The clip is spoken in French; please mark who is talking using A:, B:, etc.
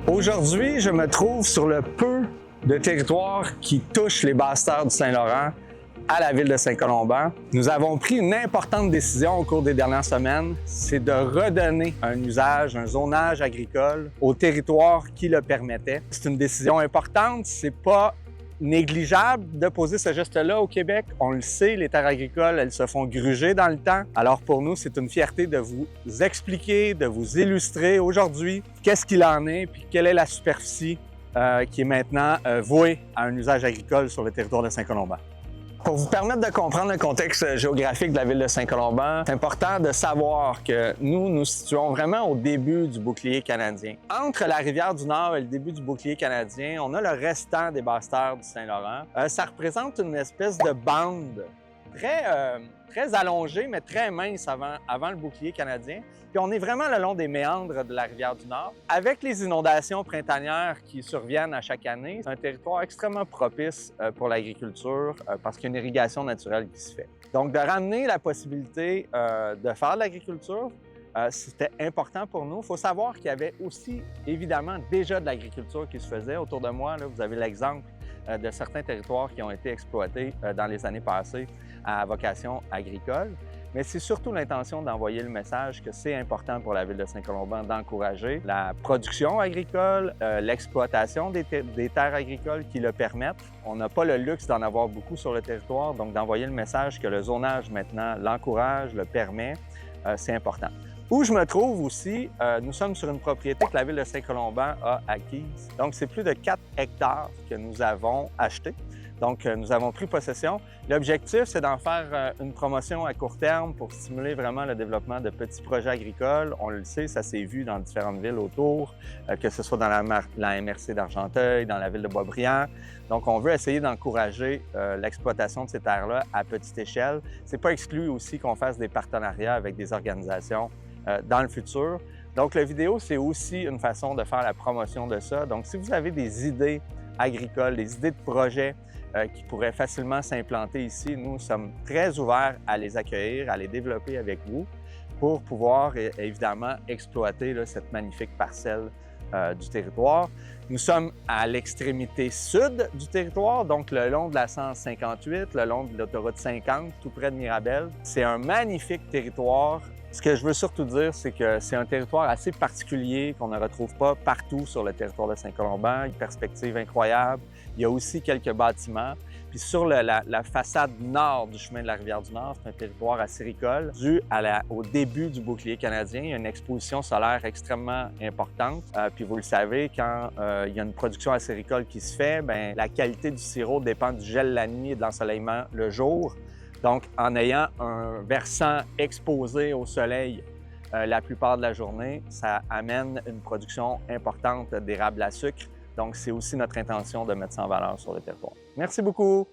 A: Aujourd'hui, je me trouve sur le peu de territoire qui touche les basses-terres du Saint-Laurent à la ville de Saint-Colomban. Nous avons pris une importante décision au cours des dernières semaines, c'est de redonner un usage, un zonage agricole au territoire qui le permettait. C'est une décision importante, c'est pas négligeable de poser ce geste-là au Québec. On le sait, les terres agricoles, elles se font gruger dans le temps. Alors pour nous, c'est une fierté de vous expliquer, de vous illustrer aujourd'hui qu'est-ce qu'il en est, puis quelle est la superficie qui est maintenant vouée à un usage agricole sur le territoire de Saint-Colomban. Pour vous permettre de comprendre le contexte géographique de la ville de Saint-Colomban, c'est important de savoir que nous nous situons vraiment au début du bouclier canadien. Entre la rivière du Nord et le début du bouclier canadien, on a le restant des basses-terres du Saint-Laurent. Ça représente une espèce de bande très allongée, mais très mince avant le bouclier canadien. Puis on est vraiment le long des méandres de la rivière du Nord. Avec les inondations printanières qui surviennent à chaque année, c'est un territoire extrêmement propice pour l'agriculture parce qu'il y a une irrigation naturelle qui se fait. Donc de ramener la possibilité de faire de l'agriculture, c'était important pour nous. Il faut savoir qu'il y avait aussi, évidemment, déjà de l'agriculture qui se faisait. Autour de moi, là, vous avez l'exemple de certains territoires qui ont été exploités dans les années passées à vocation agricole. Mais c'est surtout l'intention d'envoyer le message que c'est important pour la ville de Saint-Colomban d'encourager la production agricole, l'exploitation des terres agricoles qui le permettent. On n'a pas le luxe d'en avoir beaucoup sur le territoire, donc d'envoyer le message que le zonage maintenant l'encourage, le permet, c'est important. Où je me trouve aussi, nous sommes sur une propriété que la ville de Saint-Colomban a acquise. Donc, c'est plus de 4 hectares que nous avons achetés. Donc, nous avons pris possession. L'objectif, c'est d'en faire une promotion à court terme pour stimuler vraiment le développement de petits projets agricoles. On le sait, ça s'est vu dans différentes villes autour, que ce soit dans la MRC d'Argenteuil, dans la ville de Boisbriand. Donc, on veut essayer d'encourager l'exploitation de ces terres-là à petite échelle. C'est pas exclu aussi qu'on fasse des partenariats avec des organisations dans le futur. Donc, la vidéo, c'est aussi une façon de faire la promotion de ça. Donc, si vous avez des idées agricoles, des idées de projets qui pourraient facilement s'implanter ici, nous sommes très ouverts à les accueillir, à les développer avec vous pour pouvoir, évidemment, exploiter là, cette magnifique parcelle du territoire. Nous sommes à l'extrémité sud du territoire, donc le long de la 158, le long de l'autoroute 50, tout près de Mirabel. C'est un magnifique territoire. Ce que je veux surtout dire, c'est que c'est un territoire assez particulier qu'on ne retrouve pas partout sur le territoire de Saint-Colomban. Une perspective incroyable. Il y a aussi quelques bâtiments. Puis sur la façade nord du chemin de la rivière du Nord, c'est un territoire acéricole. Dû au début du bouclier canadien, il y a une exposition solaire extrêmement importante. Puis vous le savez, quand il y a une production acéricole qui se fait, bien, la qualité du sirop dépend du gel la nuit et de l'ensoleillement le jour. Donc, en ayant un versant exposé au soleil la plupart de la journée, ça amène une production importante d'érable à sucre. Donc, c'est aussi notre intention de mettre ça en valeur sur le territoire. Merci beaucoup!